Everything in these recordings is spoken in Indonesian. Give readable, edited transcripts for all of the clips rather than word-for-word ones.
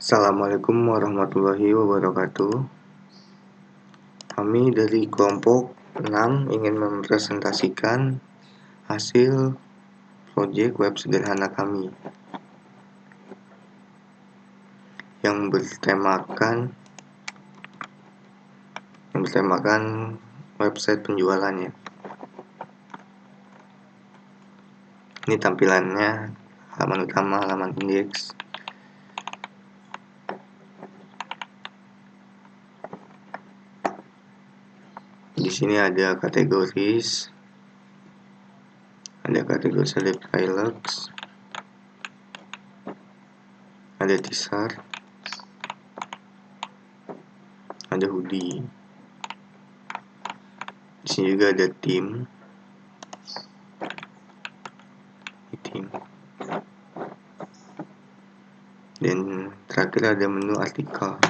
Assalamualaikum warahmatullahi wabarakatuh. Kami dari kelompok 6 ingin mempresentasikan hasil proyek web sederhana kami yang bertemakan website penjualannya. Ini tampilannya, halaman utama, halaman indeks. Di sini ada kategori select Hilux, ada t-shirt, ada hoodie. Di sini juga ada tim. Dan terakhir ada menu artikel.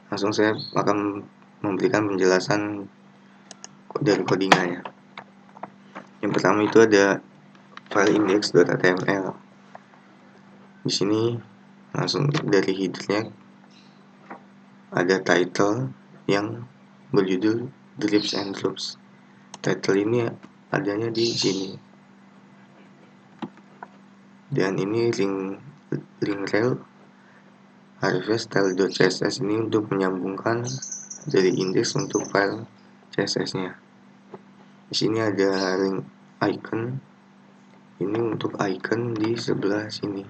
Langsung saya akan memberikan penjelasan dari codingannya. Yang pertama itu ada file index.html. Di sini langsung dari headernya ada title yang berjudul Drips and Drops. Title ini adanya di sini. Dan ini link rel style.css ini untuk menyambungkan dari indeks untuk file CSS-nya. Di sini ada link icon. Ini untuk icon di sebelah sini.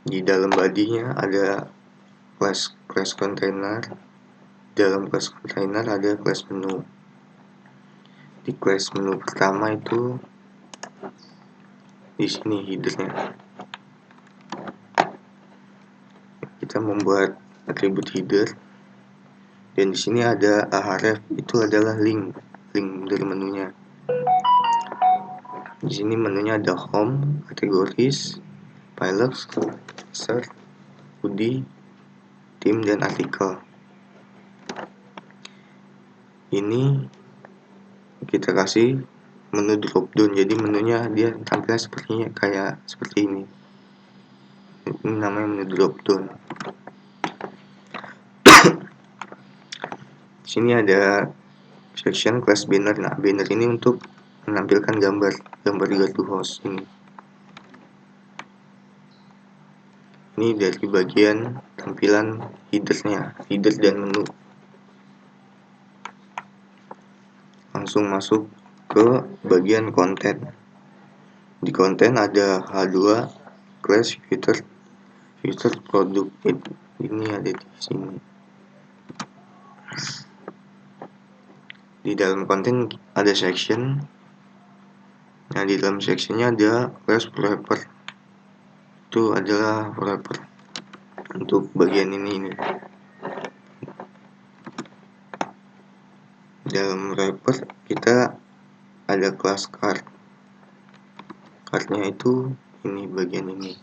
Di dalam body-nya ada class container. Dalam class container ada class menu. Di class menu pertama itu di sini header-nya. Kita membuat atribut header. Dan di sini ada href, itu adalah link dari menunya. Di sini menunya ada home, kategoris, Hilux, search, hoodie, tim, dan artikel. Ini kita kasih menu drop down, jadi menunya dia tampilnya seperti ini. Ini namanya menu drop down. Di sini ada section class banner. Nah, banner ini untuk menampilkan gambar gardu host ini. Ini dari bagian tampilan header dan menu. Langsung masuk ke bagian konten. Di konten ada H2 class future product. Ini ada di sini. Di dalam konten ada section. Nah, di dalam sectionnya ada class wrapper. Itu adalah wrapper untuk bagian ini. Dalam wrapper kita ada kelas card. Cardnya itu ini bagian ini.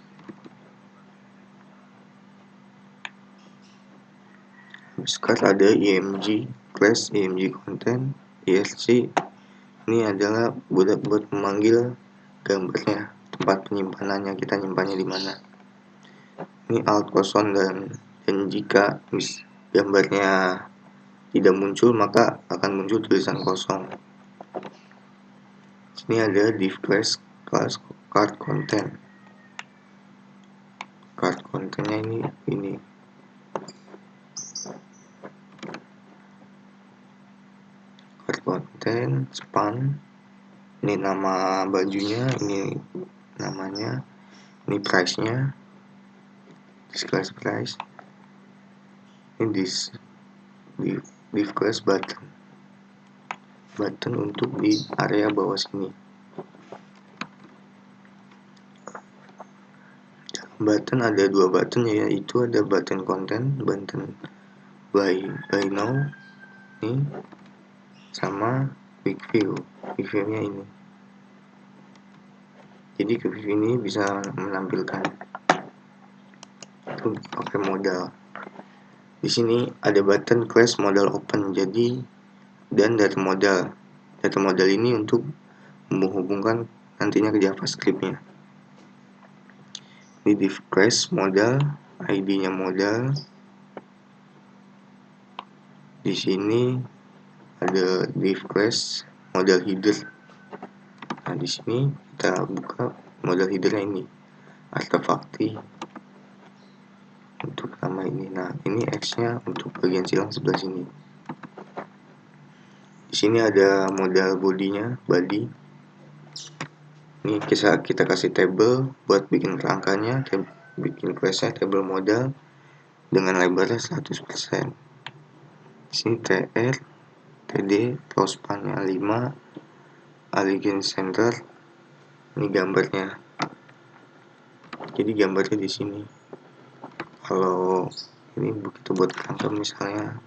Habis card ada img class, img content, esc. Ini adalah buat memanggil gambarnya, tempat penyimpanannya, kita nyimpannya di mana. Ini alt kosong dan jika gambarnya tidak muncul maka akan muncul tulisan kosong. Sini ada div class card content. Card contentnya ini. Card content span. Ini nama bajunya, ini namanya, ini price-nya. Display price. Ini div class button untuk di area bawah sini. Button ada dua button, yaitu ada button content, button buy now ini, sama quick view-nya ini. Jadi quick view ini bisa menampilkan itu pakai modal. Di sini ada button class modal open, jadi dan dari modal data model ini untuk menghubungkan nantinya ke JavaScript-nya. Ini div class model, ID-nya model. Di sini ada div class model header. Nah, di sini kita buka model headernya ini, artefakti untuk nama ini. Nah, ini X-nya untuk bagian silang sebelah sini. Di sini ada model bodinya, body. Ini kita kasih table buat bikin kerangkanya, bikin classnya table model dengan lebarnya 100%. Di sini tr, td, row span-nya 5, align center. Ini gambarnya. Jadi gambarnya di sini. Kalau ini begitu buat kerangka misalnya.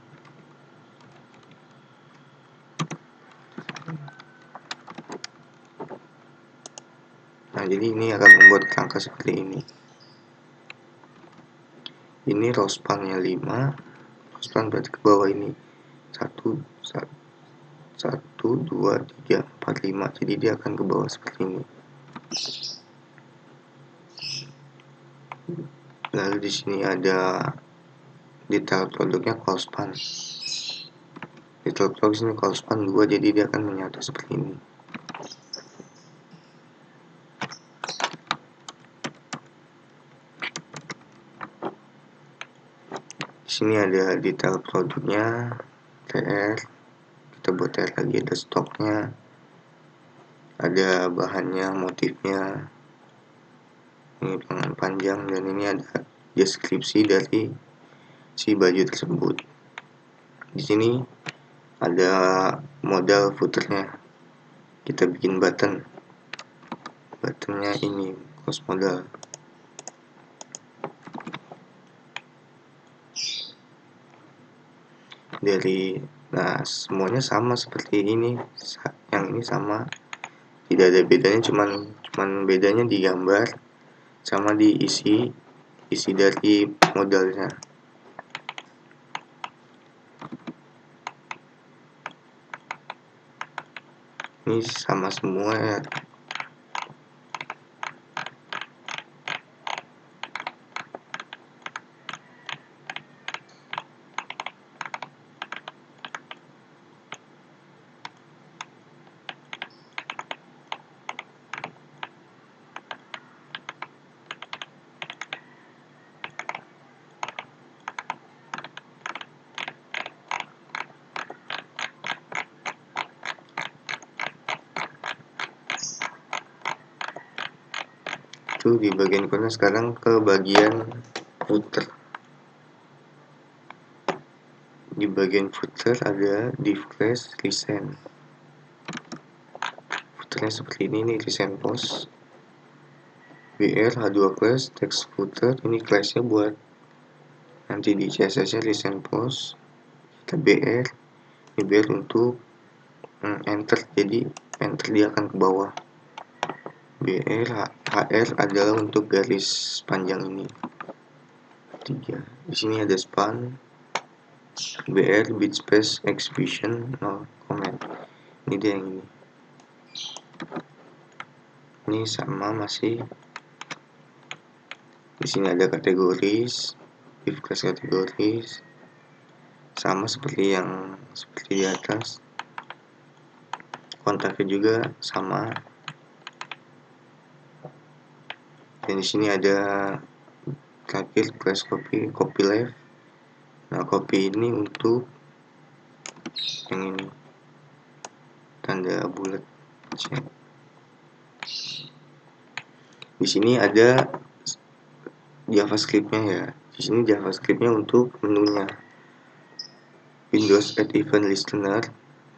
Nah, jadi ini akan membuat kerangka seperti ini. Ini row span-nya 5, row span berarti ke bawah ini 1, 2, 3, 4, 5. Jadi dia akan ke bawah seperti ini. Lalu di sini ada detail produknya call span. Detail produk sini call span 2, jadi dia akan menyatu seperti ini. Di sini ada detail produknya, TR. Kita buat TR lagi, ada stoknya, ada bahannya, motifnya. Ini lengan panjang, dan ini ada deskripsi dari si baju tersebut. Di sini ada modal footernya. Kita bikin buttonnya ini close modal. Nah, semuanya sama seperti ini. Yang ini sama, tidak ada bedanya, cuman bedanya di gambar sama di isi dari modalnya. Ini sama semua ya. Itu di bagian corner. Sekarang ke bagian footer. Di bagian footer ada div class recent. Footernya seperti ini nih, recent post. BR H2 class text footer. Ini classnya buat nanti di CSS nya recent post. Kita BR, ini BR untuk enter, jadi enter dia akan ke bawah. BR HR adalah untuk garis panjang ini 3. Di sini ada span. BR bit space exhibition no comment. Ini dia yang ini. Ini sama masih. Di sini ada kategoris, div class kategoris, sama seperti di atas. Kontaknya juga sama. Dan di sini ada terakhir class copy left. Nah, copy ini untuk yang ini, tanda bulat check. Di sini ada JavaScript-nya ya. Di sini JavaScript-nya untuk menunya. Windows Add Event Listener,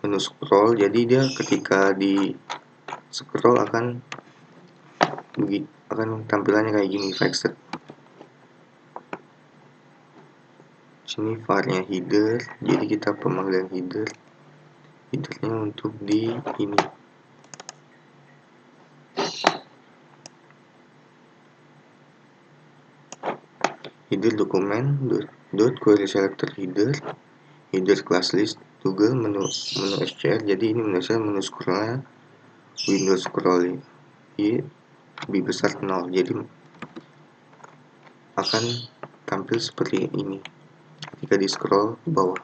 menu scroll. Jadi dia ketika di scroll akan tampilannya kayak gini, fixed. Sini var-nya header, jadi kita pemanggilan headernya untuk di ini. Header dokumen dot query selector header class list Google menu SCR, jadi ini menurut saya menu scrollnya Windows scroll ini lebih besar 0, jadi akan tampil seperti ini ketika di scroll ke bawah.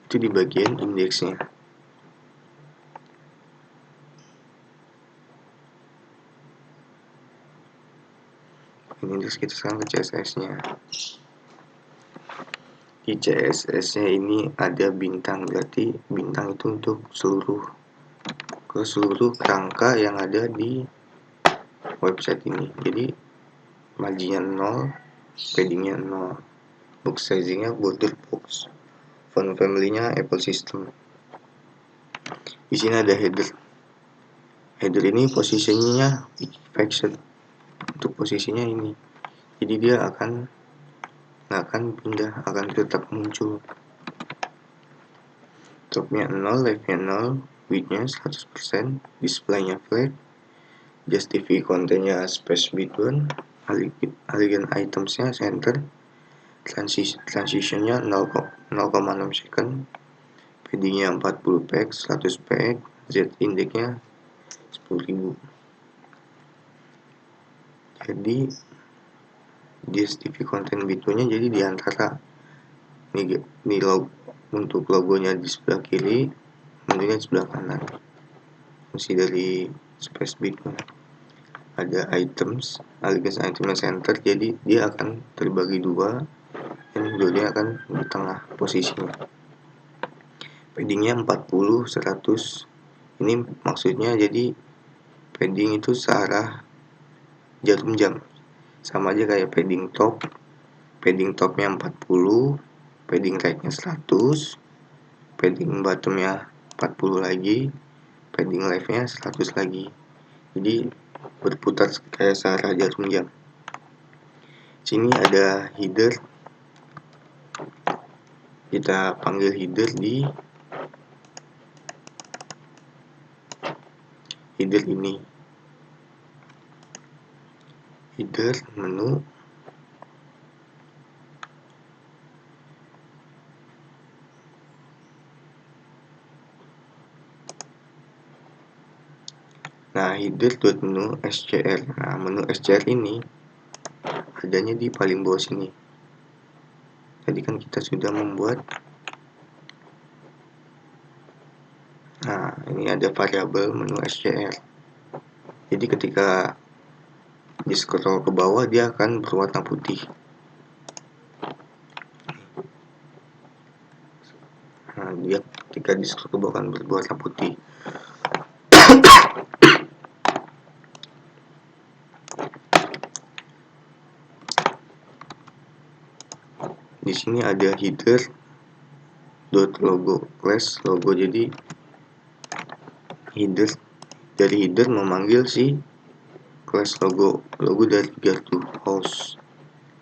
Itu di bagian indeksnya. Ini indeks kita sekarang ke CSS-nya. Di CSS-nya ini ada bintang, berarti bintang itu untuk seluruh kerangka yang ada di website ini. Jadi marginnya 0, paddingnya 0, box sizingnya border box, font family-nya Apple System. Di sini ada header. Header ini posisinya fixed, untuk posisinya ini. Jadi dia nggak akan pindah, akan tetap muncul. Topnya 0, leftnya 0, widthnya 100%, displaynya flat, justify kontennya space between, elegant itemsnya center, transitionnya 0,6 second, paddingnya 40 px, 100 px, z indexnya 10.000. Jadi justify konten betweennya jadi diantara ini untuk logonya di sebelah kiri, menunya di sebelah kanan. Fungsi dari space between ada items, alias itemnya center, jadi dia akan terbagi dua, dan dua-duanya akan di tengah posisinya. Paddingnya 40, 100. Ini maksudnya jadi padding itu searah jarum jam, sama aja kayak padding top. Padding topnya 40, padding rightnya 100, padding bottomnya 40 lagi, padding leftnya 100 lagi. Jadi berputar kayak searah jarum jam. Sini ada header, kita panggil header di header ini, header menu, nah header.menu SCR. Nah, menu SCR ini adanya di paling bawah sini. Tadi kan kita sudah membuat. Nah, ini ada variabel menu SCR. Jadi ketika di scroll ke bawah dia akan berwarna putih. Nah, dia ketika di scroll ke bawah akan berwarna putih. Di sini ada header .logo class logo, jadi dari header memanggil si class logo dari Gertu host,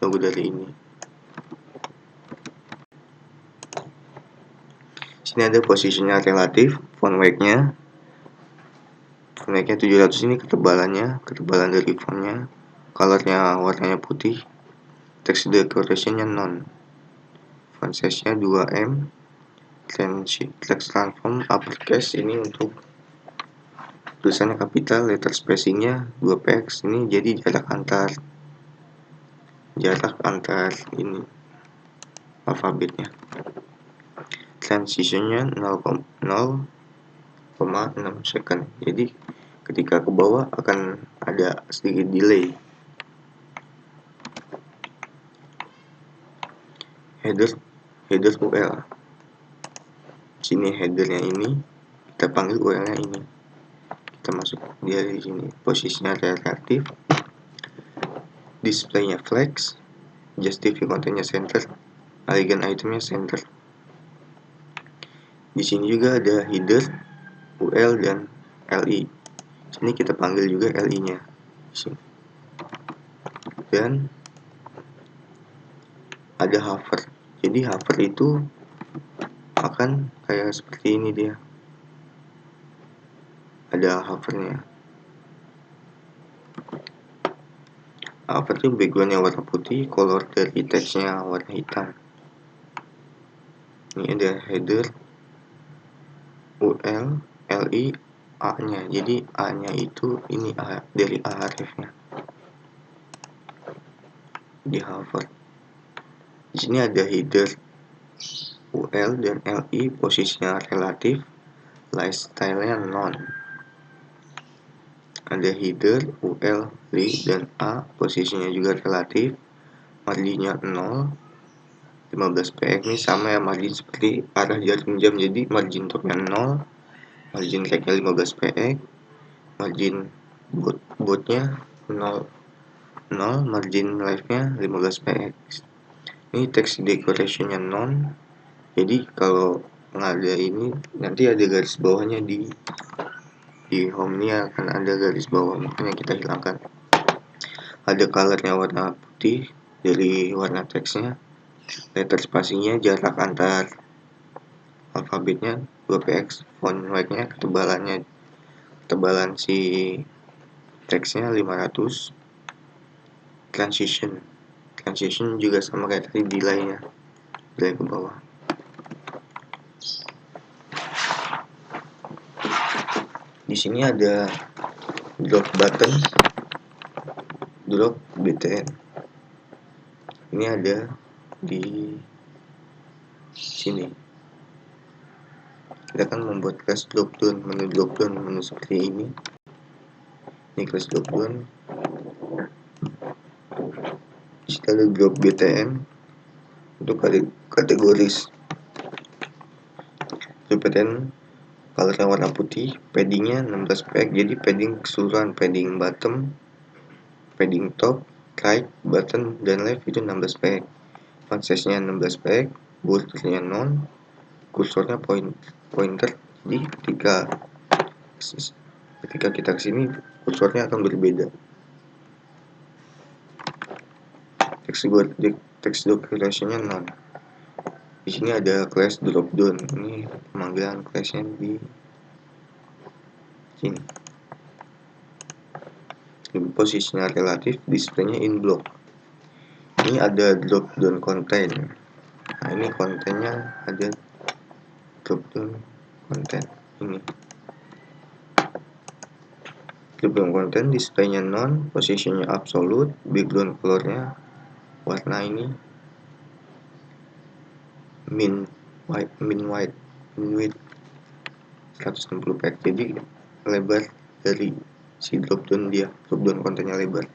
logo dari ini. Sini ada posisinya relatif, font weight-nya 700, ini ketebalan dari fontnya, colornya warnanya putih, text decoration-nya none, font size-nya 2M, text transform uppercase, ini untuk tulisannya kapital, letter spacing-nya 2 px, ini jadi jarak antar ini alfabetnya. Transition-nya 0,6 second, jadi ketika ke bawah akan ada sedikit delay. Header UL, sini headernya ini kita panggil UL-nya ini, kita masuk dia di sini, posisinya relatif, displaynya flex, justify kontennya center, elegant itemnya center. Di sini juga ada header UL dan LI. Sini kita panggil juga LI-nya. Dan ada hover. Jadi hover itu akan kayak seperti ini dia. Ada hovernya. apa tuh backgroundnya warna putih, color dari teksnya warna hitam. Ini ada header, UL, LI, A nya. Jadi A nya itu ini A dari ahrefnya di hover. Di sini ada header UL dan LI, posisinya relatif, lifestyle-nya non. Ada header UL, LI, dan A, posisinya juga relatif, marginnya 0, 15 px. Ini sama ya, margin seperti arah jarum jam, jadi margin topnya 0, margin right-nya 15 px, margin botnya 0, margin left-nya 15 px. Ini text decoration-nya non, jadi kalau nggak ada ini nanti ada garis bawahnya di home ini akan ada garis bawah, makanya kita hilangkan. Ada colornya warna putih dari warna teksnya, letter spacingnya, jarak antar alfabetnya 2px, font weight-nya, ketebalan si teksnya 500, transition juga sama kayak tadi, delay-nya delay ke bawah. Di sini ada drop button, drop btn. Ini ada di sini. Kita akan membuat class drop down, menu seperti ini. Ini class drop down. Di sini ada drop btn untuk kategoris. Drop btn colornya warna putih, paddingnya 16 px, jadi padding keseluruhan, padding bottom, padding top, right, button, dan left itu 16 px. Font size-nya 16 px, bordernya non, kursornya pointer. Jadi ketika kita kesini kursornya akan berbeda. Text decoration-nya non. Di sini ada class drop down. Ini pemanggilan class-nya di sini. Posisinya relatif, display-nya in block. Ini ada drop down content. Nah, ini kontennya ada drop down content ini. Drop down content, display-nya non, posisinya absolute, background color-nya warna ini min width 160 px. Jadi lebar dari si drop down kontennya lebar.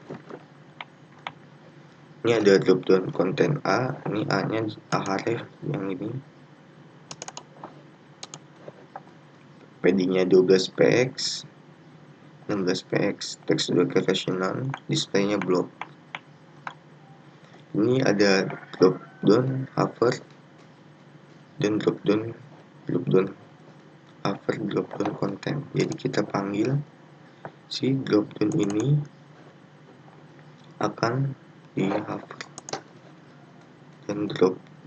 Ini ada drop down konten A, ini A nya ahref yang ini, paddingnya 12 px, 16 px, text decoration non, display-nya block. Ini ada drop down hover dan drop down hover, drop down content. Jadi kita panggil si drop down ini akan di hover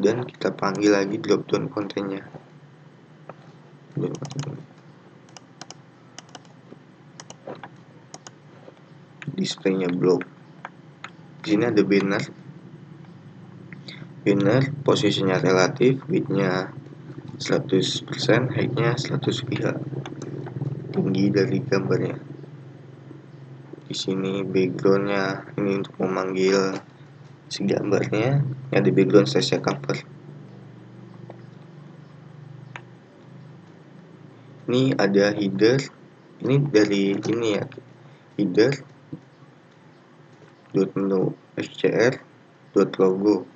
dan kita panggil lagi drop down kontennya. Display-nya block. Di sini ada banner, posisinya relatif, width-nya 100%, height-nya 100 pihak, tinggi dari gambarnya. Di sini background-nya ini untuk memanggil si gambarnya, ada background size cover. Ini ada header, ini dari ini ya, header .menu scr .logo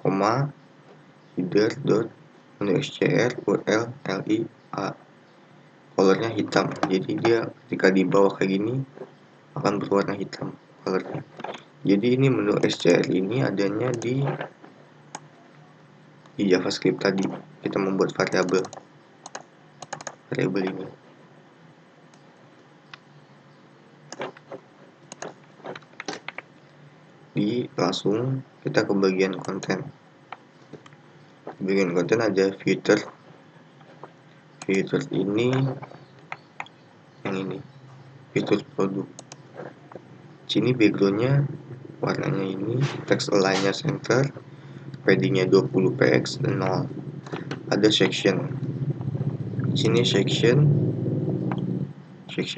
koma header .menu scr url li a, colornya hitam. Jadi dia ketika di bawah kayak gini akan berwarna hitam colornya. Jadi ini menu scr ini adanya di JavaScript tadi. Kita membuat variabel ini. Langsung kita ke bagian konten. Bagian konten ada filter ini, yang ini fitur produk. Sini backgroundnya warnanya ini, text align-nya center, padding-nya 20 px dan 0. Ada section. Di sini section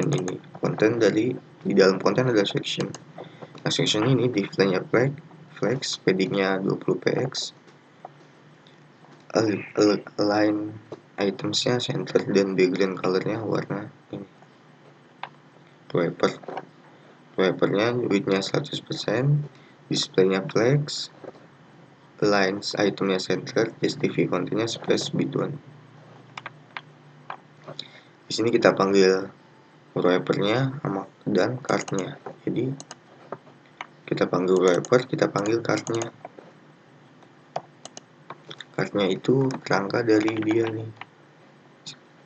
ini konten di dalam konten ada section. Nah, section ini display-nya flex, padding-nya 20 px, align items-nya center dan background color-nya warna ini. Wrapper-nya width-nya 100%, display-nya flex, align itemnya center, STV kontennya space between. Di sini kita panggil wrapper-nya dan card-nya. Jadi kita panggil wrapper, kita panggil card-nya. Card-nya itu kerangka dari dia nih,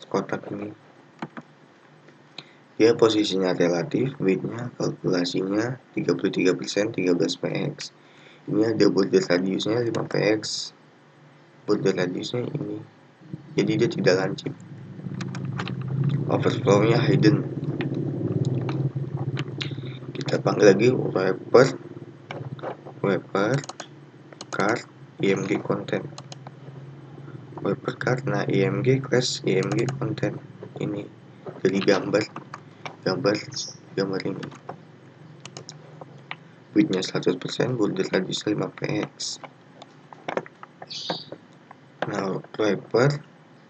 kotak ini. Dia posisinya relatif, width-nya kalkulasinya 33%, 13 px. Ini ada border radiusnya 5 px. Border radiusnya ini. Jadi dia tidak lancip. Overflow-nya hidden. Kita panggil lagi wrapper card img content. Wrapper card, nah img class img content ini dari gambar ini. Width-nya 100%, border radius 5 px. Nah, wrapper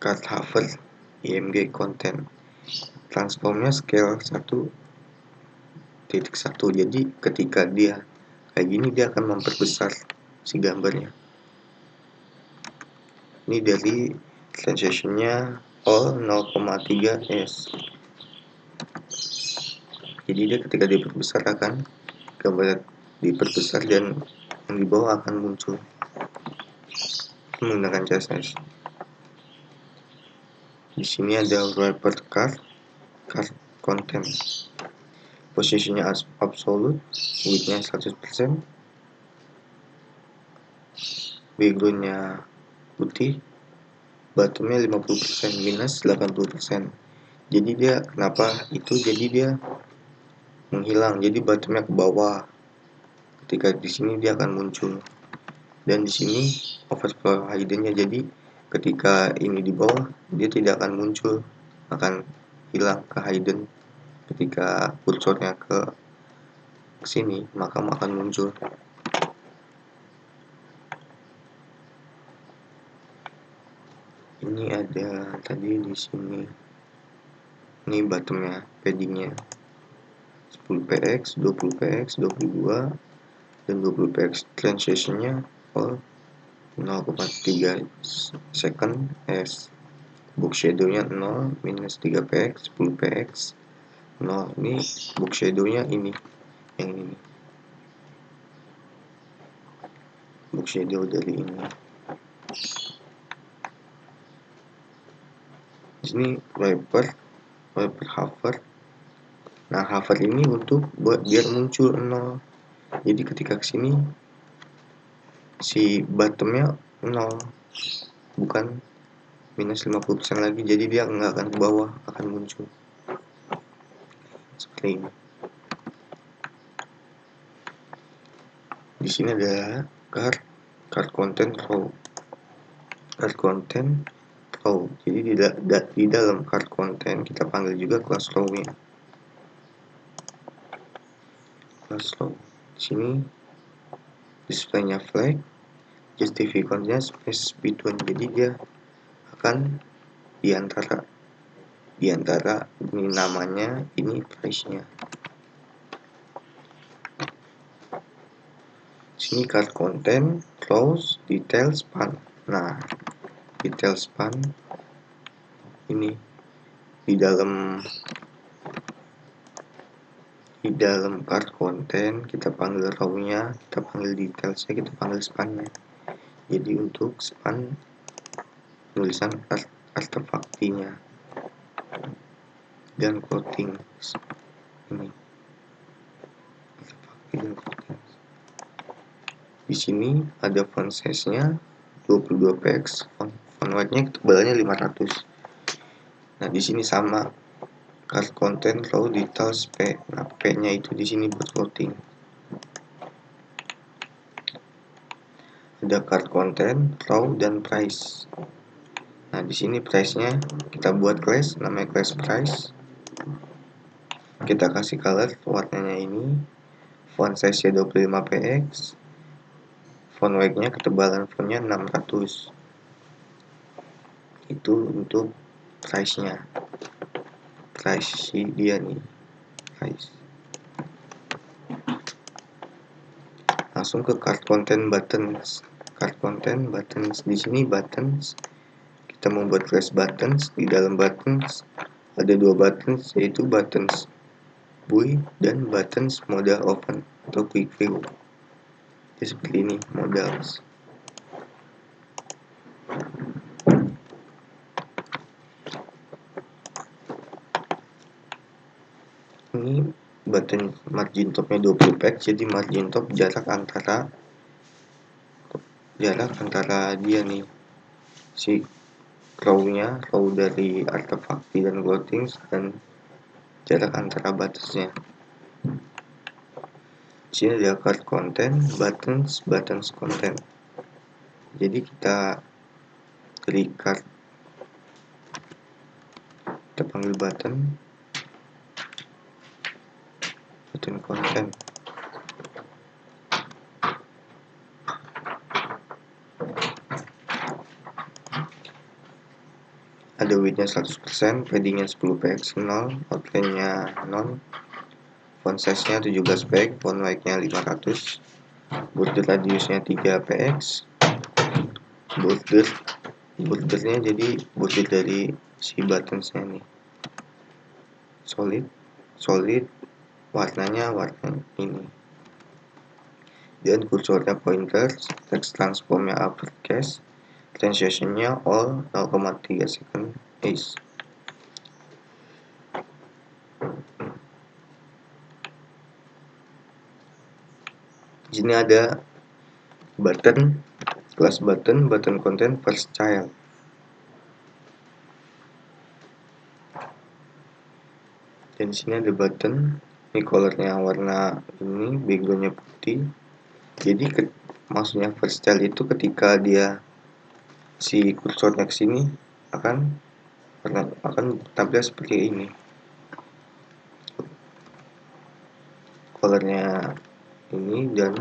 card hover img content. Transformnya scale 1.1. Jadi ketika dia kayak gini, dia akan memperbesar si gambarnya. Ini dari transitionnya all 0,3 s. Jadi dia ketika diperbesar akan gambar diperbesar dan yang di bawah akan muncul menggunakan CSS. Di sini ada wrapper card content. Posisinya absolute, width-nya 100%, background-nya putih, bottom-nya 50%, minus 80%. Jadi dia kenapa itu? Jadi dia menghilang. Jadi bottom-nya ke bawah. Ketika di sini dia akan muncul. Dan di sini overflow hidden-nya, jadi ketika ini di bawah dia tidak akan muncul, akan hilang ke hidden. Ketika kursornya ke sini maka akan muncul. Ini ada tadi di sini. Ini bottomnya, paddingnya 10 px, 20 px, 22 dan 20 px. Transitionnya all 0,3 second s. Book shadow-nya 0, minus 3 px, 10 px, 0. Ini book shadow-nya ini, yang ini. Book shadow dari ini. Di sini wrapper hover. Nah, hover ini untuk buat biar muncul 0. Jadi ketika kesini si bottomnya 0, bukan minus 50% lagi. Jadi dia nggak akan ke bawah, akan muncul seperti ini. Di sini ada card content row. Card content row. Jadi di dalam card content kita panggil juga class row-nya. Class row. Di sini display-nya flag, justification-nya space between. Jadi dia akan di antara ini namanya, ini price-nya. Sini card content, close, detail, span. Nah, detail span ini di dalam card content kita panggil row-nya, kita panggil details-nya, kita panggil span-nya. Jadi untuk span tulisan artefaktinya dan quoting ini. Artefakti dan quoting. Di sini ada font size-nya 22 px, font weight-nya ketebalannya 500. Nah, di sini sama card content row details p. Nah, p-nya itu di sini buat quoting. ada card content, row, dan price. Nah, di sini price-nya kita buat class, namanya class price. Kita kasih color warnanya ini, font size-nya 25 px, font weight-nya ketebalan fontnya 600. Itu untuk price-nya. Price si dia nih, price. Langsung ke card content buttons. Card content buttons, di sini buttons. Kita membuat class buttons. Di dalam buttons ada dua buttons, yaitu buttons buy dan buttons modal open atau quick view. Jadi seperti ini modals. Ini button margin topnya 20 px, jadi margin top jarak antara dia nih, si row-nya, row dari artefakti dan clothing, dan jarak antara batasnya. Di sini ada card content, buttons content. Jadi kita klik card, kita panggil button content. Ada width-nya 100%, padding-nya 10 px, 0, outline-nya 0, font size-nya 17 px, font weight-nya 500, border radius-nya 3 px, bordernya jadi border dari si buttons-nya nih, solid, warnanya warna ini, dan kursornya pointers, text transformnya uppercase, transition-nya all 0,3 second is. Di sini ada button, class button content first child. Dan di sini ada button, ini colornya warna ini, backgroundnya putih. Jadi maksudnya first child itu ketika dia si kursornya ke sini akan tampil seperti ini. Colornya ini dan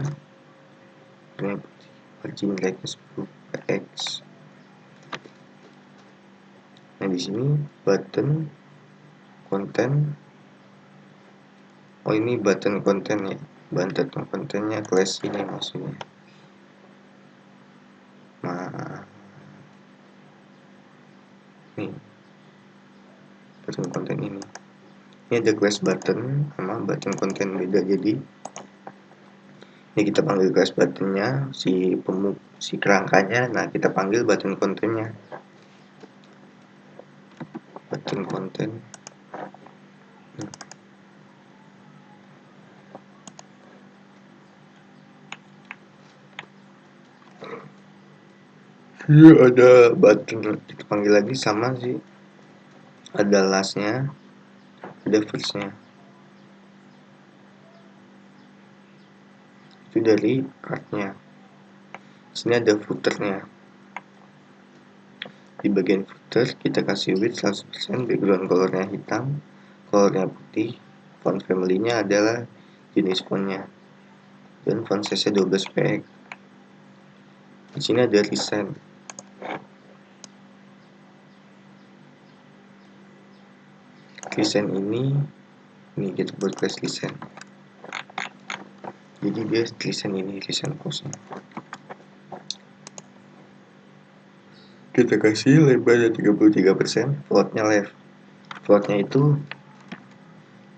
margin lightnya 10 px. Nah, di sini button content. Oh, ini button content ya. Button contentnya class ini maksudnya. Nah, nih button content ini. Ini ada class button sama button content beda, jadi ini kita panggil class buttonnya, si kerangkanya, nah kita panggil button contentnya, button content. Ini ada button, kita panggil lagi sama sih, ada lastnya, ada firstnya. Itu dari cardnya. Sini ada footernya. Di bagian footer kita kasih width 100%, background colornya hitam, colornya putih, font family-nya adalah jenis fontnya, dan font size-nya 12 px. Di sini ada recent. Recent ini kita buat class recent. Jadi dia recent ini recent postnya. Kita kasih lebarnya 33%, floatnya left. Floatnya itu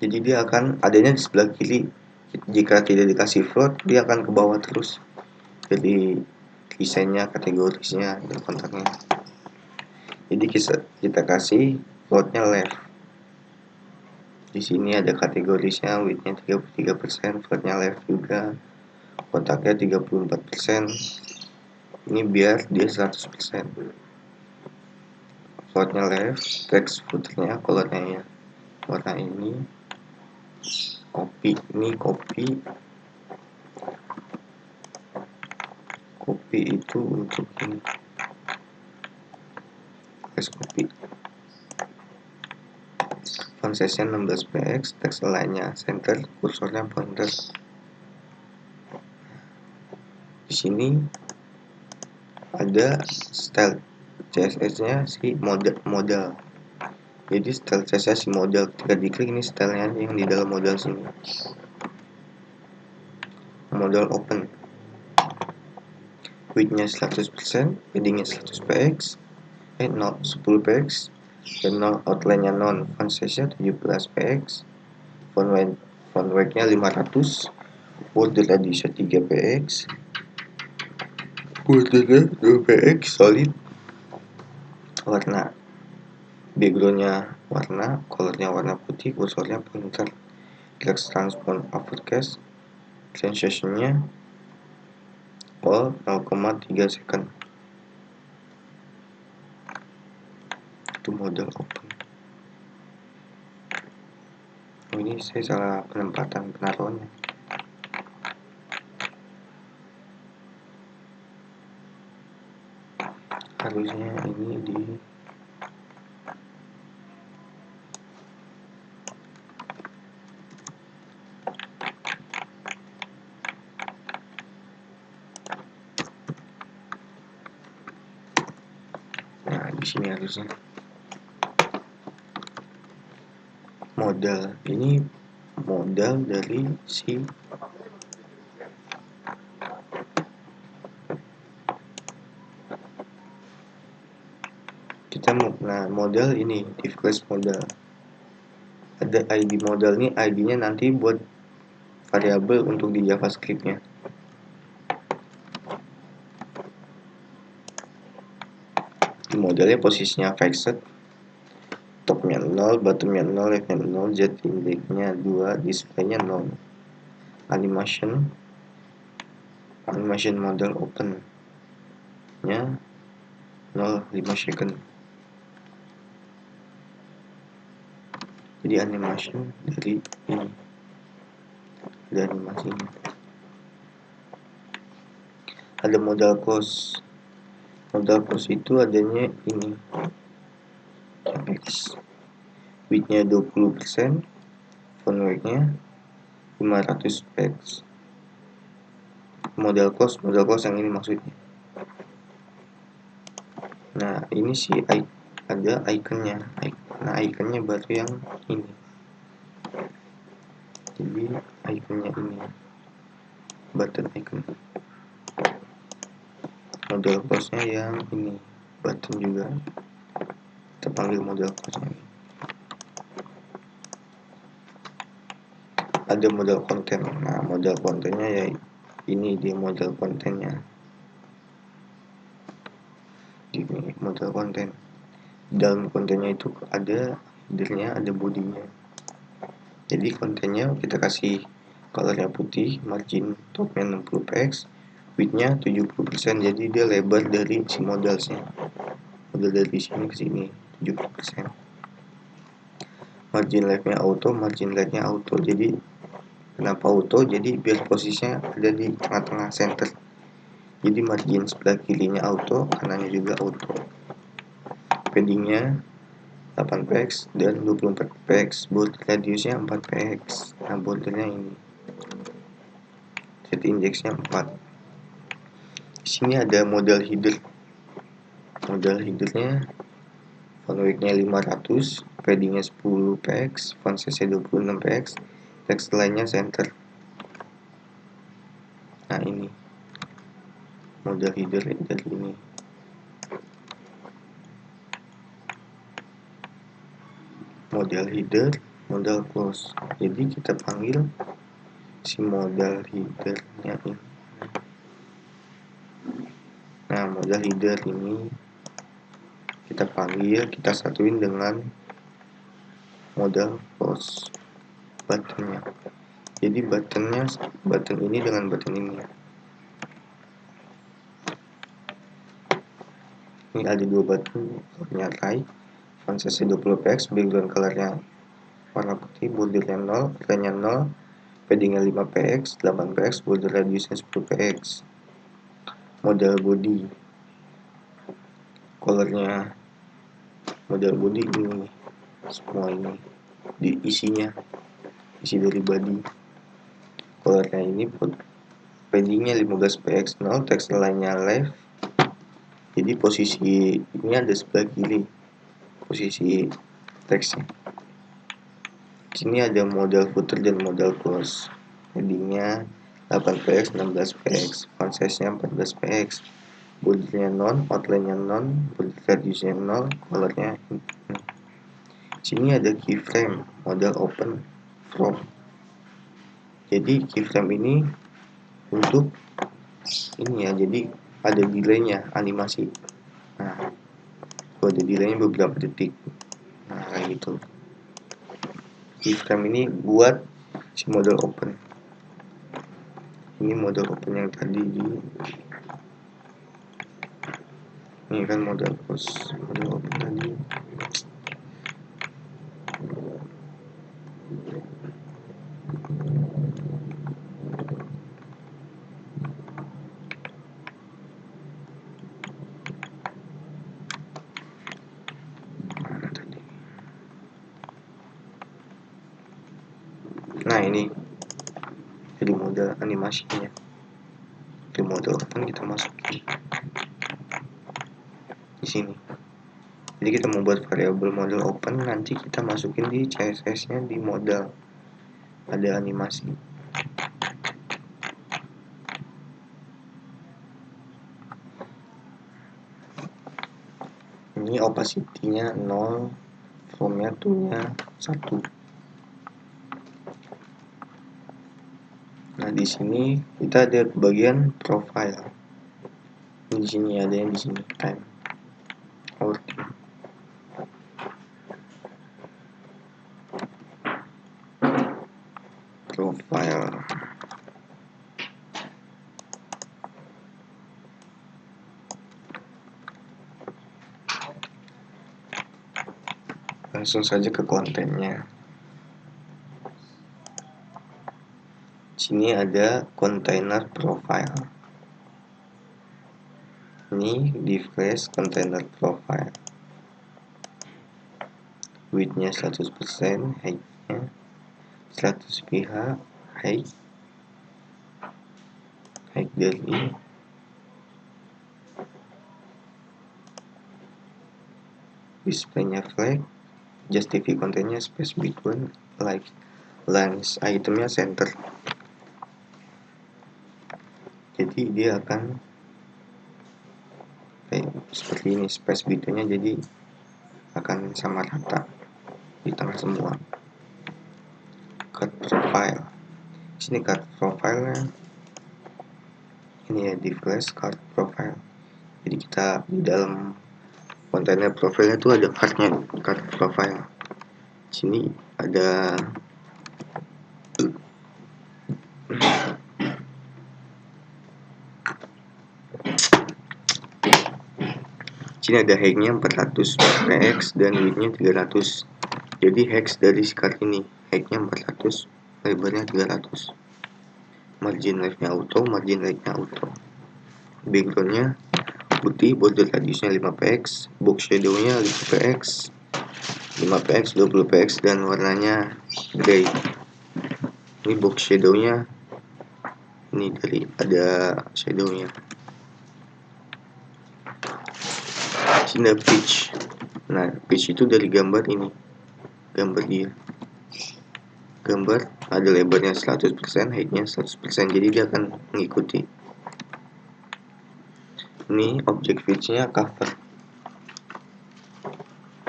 jadi dia akan adanya di sebelah kiri. Jika tidak dikasih float, dia akan ke bawah terus. Jadi desainnya, kategorisnya, dan kontaknya. Jadi kita kasih floatnya left. Di sini ada kategorisnya, widthnya 33%, floatnya left juga, kontaknya 34%. Ini biar dia 100%. Floatnya left, text footernya, colornya ya warna ini, copy copy itu untuk ini, class copy. Font size-nya 16px, text align-nya center, kursornya pointer. Di sini ada style CSS-nya si modal. Jadi style CSS si modal, ketika diklik ini stylenya yang di dalam modal sini. Modal open. Width-nya 100%, padding-nya 100px, 10px, dan outline-nya non, font size-nya 17px, font weight-nya 500, border radius-nya 3px, bordernya 2px, solid, warna background-nya warna, color-nya warna putih, kursornya pointer, text transpond uppercase, transition-nya all 0,3 second. Itu modal open. Oh, ini saya salah penempatan penaruhannya. Harusnya ini di sini harusnya. Modal ini modal dari si kita mau, nah modal ini div class modal, ada ID modal nih, ID-nya nanti buat variabel untuk di JavaScript-nya. Di modalnya posisinya fixed, topnya 0, bottomnya 0, leftnya 0, z index-nya 2, display-nya 0. Animation modal open nya 0,5 second. Jadi animation dari ini, ada animasinya. Ada modal close itu adanya ini X, width-nya 20%, font weight-nya 500px. Modal close yang ini maksudnya. Nah ini sih ada ikonnya. Nah ikonnya baru yang ini, jadi ikonnya ini button icon. Modal close nya yang ini button juga, kita panggil modal close nya. Ada modal konten. Nah modal kontennya ya ini, dia modal kontennya. Ini modal konten, dalam kontennya itu ada headernya, ada bodinya. Jadi kontennya kita kasih colornya putih, margin topnya 60px, width-nya 70%, jadi dia lebar dari si modalnya. Modal dari sini ke sini 70%. Margin left-nya auto, margin right-nya auto. Jadi kenapa auto? Jadi biar posisinya ada di tengah-tengah center. Jadi margin sebelah kirinya auto, kanannya juga auto. Padding-nya 8px dan 24px, border radiusnya 4px. Nah bordernya ini, set indexnya 4. Di sini ada modal header. Modal headernya font weight-nya 500, padding-nya 10px, font size-nya 26px, text line-nya center. Nah ini modal header dari ini. Modal header, modal close. Jadi kita panggil si modal headernya ini. Nah modal header ini kita panggil, kita satuin dengan modal close buttonnya. Jadi button ini dengan button ini. Ini ada dua button, colornya right, font size 20px, background colornya warna putih, bordernya 0, outline-nya 0, padding-nya 5px, 8px, border radiusnya 10px. model body, colornya model body ini semua ini isi dari body. Colornya ini paddingnya 15px 0, text align-nya left. Jadi posisi ini ada sebelah kiri posisi teksnya. Sini ada model footer dan model close. Headingnya 8px 16px, font size-nya 14px, body-nya non, outline-nya non, body radius-nya 0, color-nya ini. Sini ada keyframe model open from. Jadi keyframe ini untuk ini ya, jadi ada delay-nya animasi. Nah, ada delay-nya beberapa detik. Nah, kayak gitu. Keyframe ini buat si model open. Ini model open yang tadi ini kan model open tadi. Nah, ini jadi model animasinya. Di model open kita masukin di sini. Jadi kita membuat variabel model open, nanti kita masukin di CSS-nya di model ada animasi. Ini opacity-nya 0, from-nya 2-nya 1. Nah, di sini kita ada bagian profile. Di sini ada yang di sini time. Oke. Profile. Langsung saja ke kontennya. Sini ada container profile. Ini div class container profile. Width-nya 100%, height-nya 100 pH, height dari display-nya flag, justify content-nya space between like lines, itemnya center. Jadi dia akan seperti ini, space between-nya jadi akan sama rata di tengah semua. Cut profile. Sini cut profile-nya ini ya, div class cut profile. Jadi kita di dalam kontainer profile-nya tuh ada cut-nya, cut profile. Sini ada height-nya 400px dan width-nya 300. Jadi hex dari cut ini, height-nya 400, lebarnya 300. Margin left-nya auto, margin right-nya auto. Background-nya putih, border radiusnya 5px, box shadow-nya 5px, 20px, dan warnanya gray. Ini box shadow-nya, ini dari ada shadow-nya. Sini ada pitch. Nah, pitch itu dari gambar ini, gambar dia. Gambar ada lebarnya 100%, height-nya 100%, jadi dia akan mengikuti. Ini object pitch-nya cover.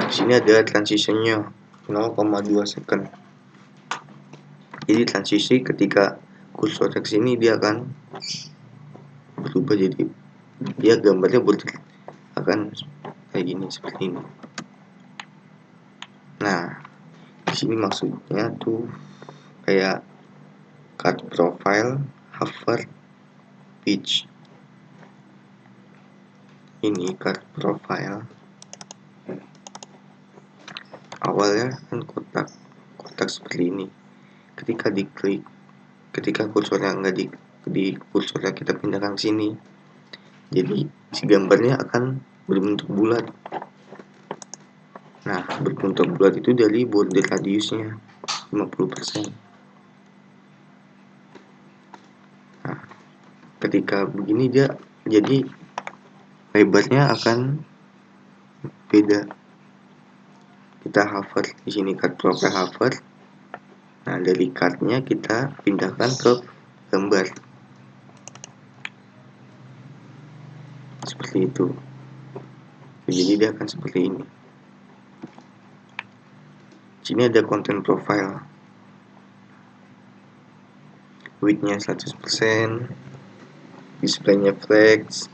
Di sini ada transition-nya 0,2 second. Jadi transisi ketika kursor ke sini dia akan berubah, jadi dia gambarnya akan kayak gini, seperti ini. Nah, di sini maksudnya tuh kayak cut profile, hover, pitch. Ini cut profile. Awalnya kan kotak seperti ini. Ketika diklik, ketika kursornya nggak di kursornya kita pindahkan ke sini, Jadi si gambarnya akan berbentuk bulat. Nah, berbentuk bulat itu dari border radiusnya 50%. Nah, ketika begini dia jadi lebarnya akan beda. Kita hover di sini, cut proper hover. Nah, dari cutnya kita pindahkan ke gambar seperti itu. Jadi dia akan seperti ini. Sini ada content profile, width-nya 100%, display-nya flex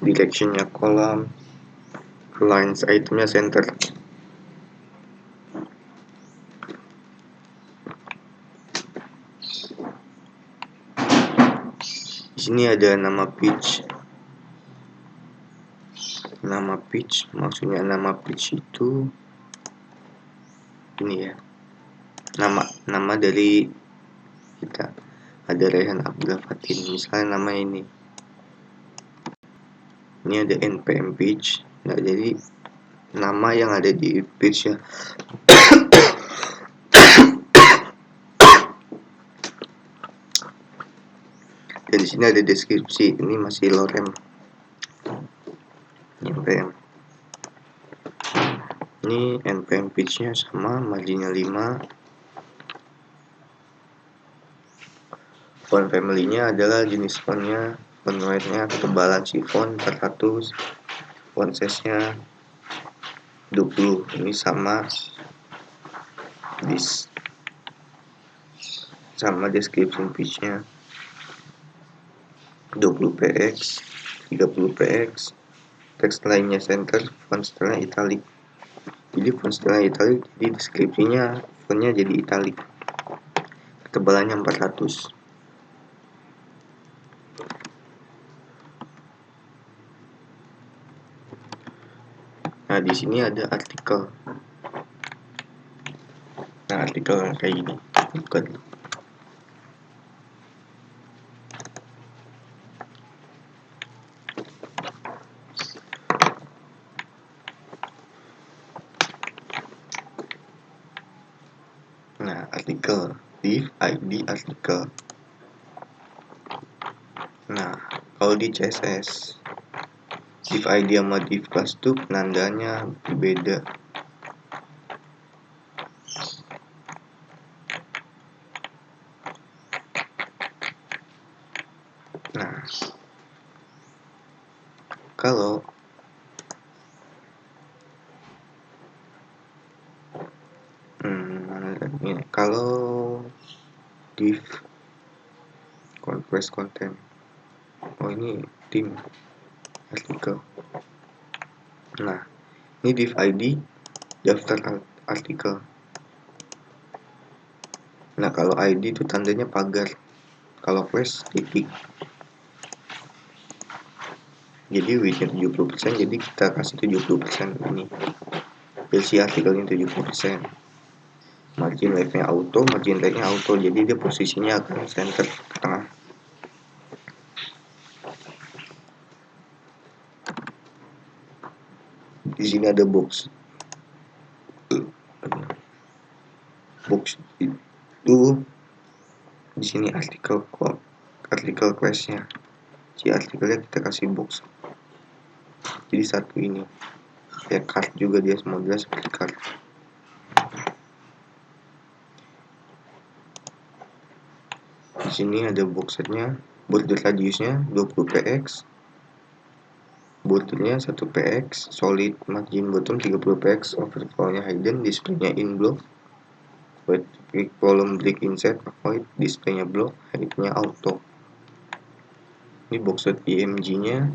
direction-nya column, lines item-nya center. Di sini ada nama page. Nama page, maksudnya nama page itu ini ya. Nama dari kita. Ada Rehan Abdullah Fatin, misalnya nama ini. Ini ada npm page. Nah, jadi nama yang ada di page ya. Dan di sini ada deskripsi. Ini masih lorem. npm. Ini npm page-nya sama, marginnya 5. Font family-nya adalah jenis font-nya, font weight-nya, ketebalan si font 400, font size-nya 20. Ini sama sama description page-nya 20 px, 30 px, text line-nya center, font style-nya italic. Jadi font style-nya italic, jadi deskripsinya font-nya jadi italic. Ketebalannya 400. Nah, di sini ada artikel. Nah, artikel kayak gini. Bukan. Nah, artikel div id artikel. Nah, kalau di CSS div id sama div class itu penandanya berbeda. Nah, kalau kalau div conquest content, oh ini tim artikel. Nah, ini div id daftar artikel. Nah, kalau id itu tandanya pagar, kalau quest titik. Jadi width-nya 70%, jadi kita kasih 70% ini. Versi artikelnya 70%. Margin left-nya auto, margin right-nya auto, jadi dia posisinya akan center ke tengah. Di sini ada box. Box itu di sini artikel quest-nya. Si artikelnya kita kasih box. Jadi satu ini. Kayak card juga, dia model seperti card. Di sini ada boxernya, border radiusnya 20 px, bordernya 1 px, solid margin bottom 30 px, overflow-nya hidden, display-nya in block, white column break inside, avoid, display-nya block, height-nya auto. Ini boxer img-nya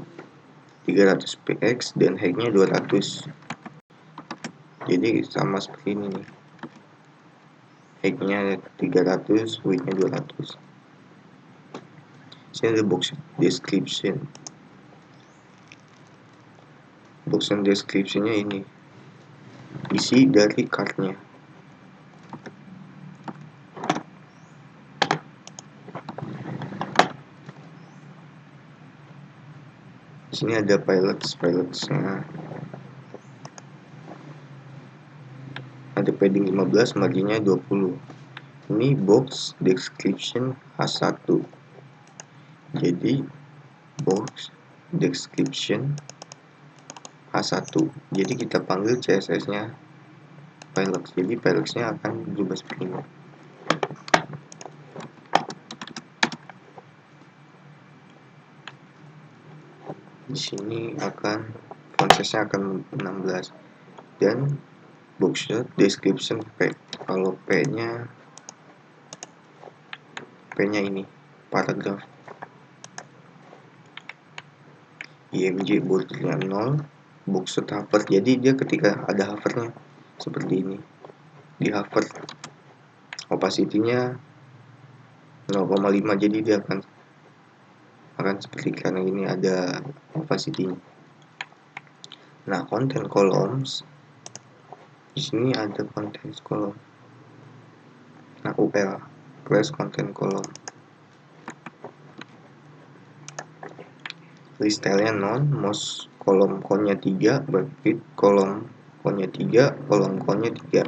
300 px dan height-nya 200. Jadi sama seperti ini nih. Height-nya 300, width-nya 200. Sini ada box description. Box description-nya ini. Isi dari card-nya. Di sini ada pilotsnya. Ada padding 15, marginnya 20. Ini box description H1. Jadi box description H1. Jadi kita panggil CSS-nya pilots. Jadi pilots-nya akan berubah seperti ini. Di sini akan font size-nya akan 16 dan box description P. Kalau P-nya ini paragraf. IMG bordernya 0, box hover. Jadi dia ketika ada hovernya seperti ini. Di hover opacity-nya 0,5, jadi dia akan seperti karena ini ada opacity-nya. Nah, content columns di sini ada content column. Nah, UL class content column. List style-nya non, most kolom count-nya 3, berarti kolom count-nya 3, kolom count-nya 3.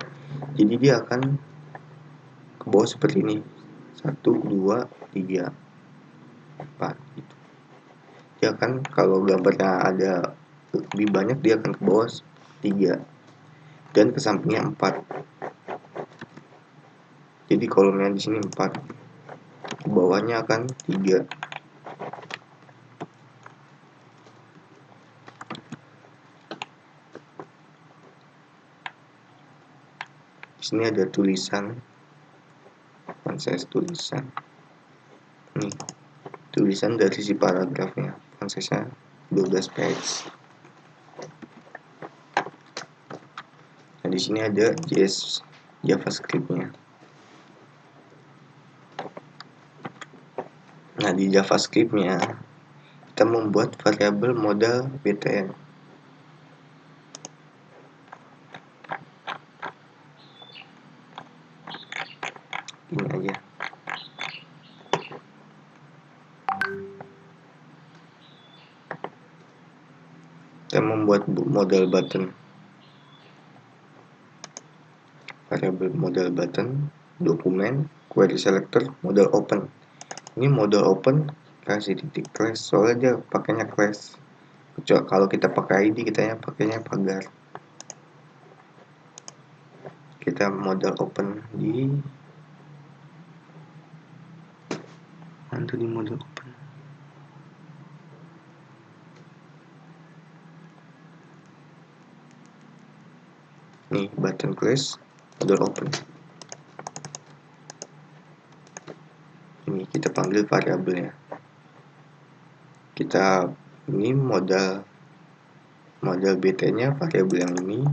Jadi dia akan ke bawah seperti ini. 1, 2, 3, 4 gitu. Dia akan kalau gambarnya ada lebih banyak dia akan ke bawah 3 dan ke sampingnya 4. Jadi kolomnya di sini 4. Ke bawahnya akan 3. Di sini ada tulisan, font size tulisan. Nih, tulisan dari si paragrafnya, font size-nya 12 page. Nah, di sini ada JavaScript-nya. Nah, di JavaScript-nya kita membuat variabel modal btn. Ini aja. Kita membuat modal button. Variabel modal button, dokumen, query selector, modal open. Ini modal open kasih titik class, soalnya dia pakainya class. Kecuali kalau kita pakai ID, kita pakainya pagar. Kita modal open di mana di modal open. Nih button class modal open. Ini kita panggil variabelnya. Kita ini modal bt-nya variabel yang ini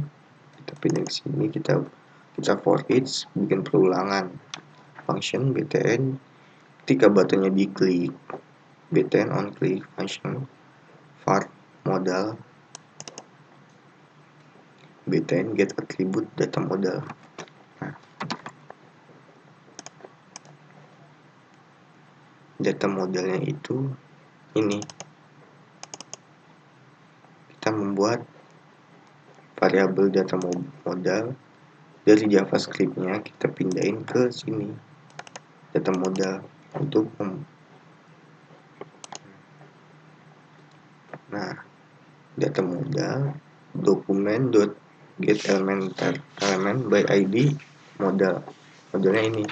kita pindah ke sini, kita for each bikin perulangan function btn. Ketika buttonnya diklik, btn on click function var modal btn get attribute data modal. Nah, data modalnya itu ini. Kita membuat variabel data modal dari JavaScript-nya, kita pindahin ke sini data modal untuk nah, data modal dokumen get element by id modalnya ini.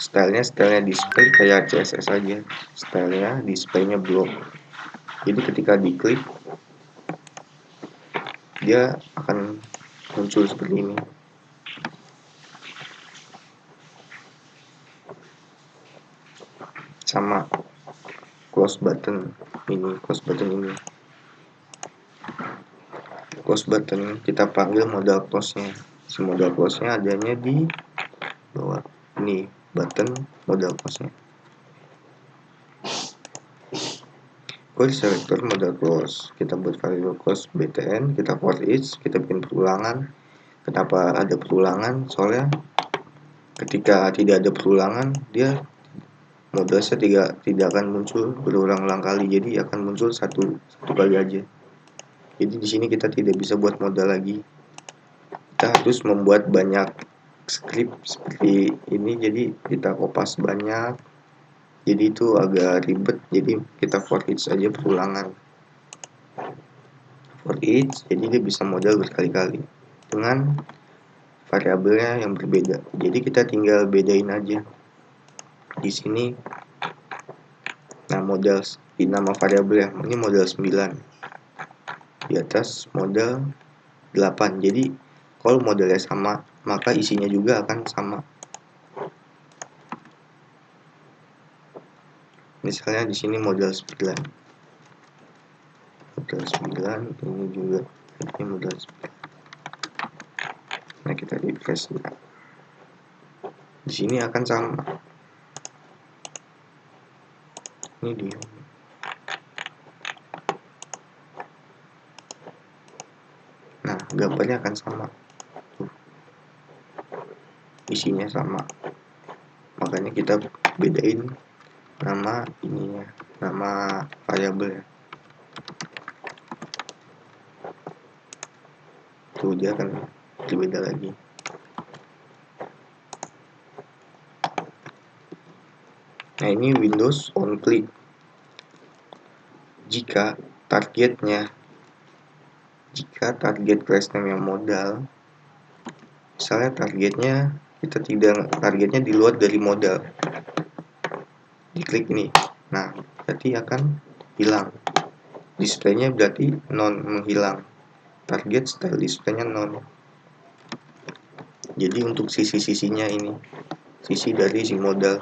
Stylenya display kayak CSS aja, stylenya displaynya block. Jadi ketika diklik dia akan muncul seperti ini. Sama close button ini, close button kita panggil modal close-nya. Si modal close-nya adanya di bawah ini, button modal close-nya. Query selector modal close, kita buat variable close btn, kita for each, kita bikin perulangan. Kenapa ada perulangan? Soalnya ketika tidak ada perulangan dia modalnya tidak akan muncul berulang-ulang kali, jadi akan muncul satu kali aja. Jadi di sini kita tidak bisa buat modal lagi, kita harus membuat banyak script seperti ini, jadi kita kopas banyak, jadi itu agak ribet. Jadi kita for each aja perulangan for each, jadi dia bisa modal berkali-kali dengan variabelnya yang berbeda. Jadi kita tinggal bedain aja di sini. Nah, modal di nama variabel ya, ini modal 9, di atas modal 8. Jadi kalau modelnya sama, maka isinya juga akan sama. Misalnya di sini modal 9. Modal 9, ini juga ini modal 9. Nah, kita refresh ya. Di sini akan sama. Ini dia. Nah, gambarnya akan sama. Isinya sama. Makanya kita bedain nama ininya, nama variabel. Tuh, dia akan berbeda lagi. Nah, ini Windows on click. Jika target class name yang modal, misalnya targetnya di luar dari modal, diklik ini, nah berarti akan hilang displaynya, berarti non, menghilang target style displaynya non. Jadi untuk sisi-sisinya ini, sisi dari si modal.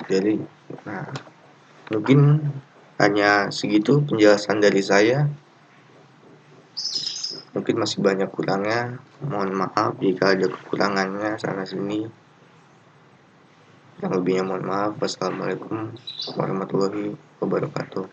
Jadi mungkin hanya segitu penjelasan dari saya. Mungkin masih banyak kurangnya, mohon maaf jika ada kekurangannya sana sini. Yang lebihnya mohon maaf. Wassalamualaikum warahmatullahi wabarakatuh.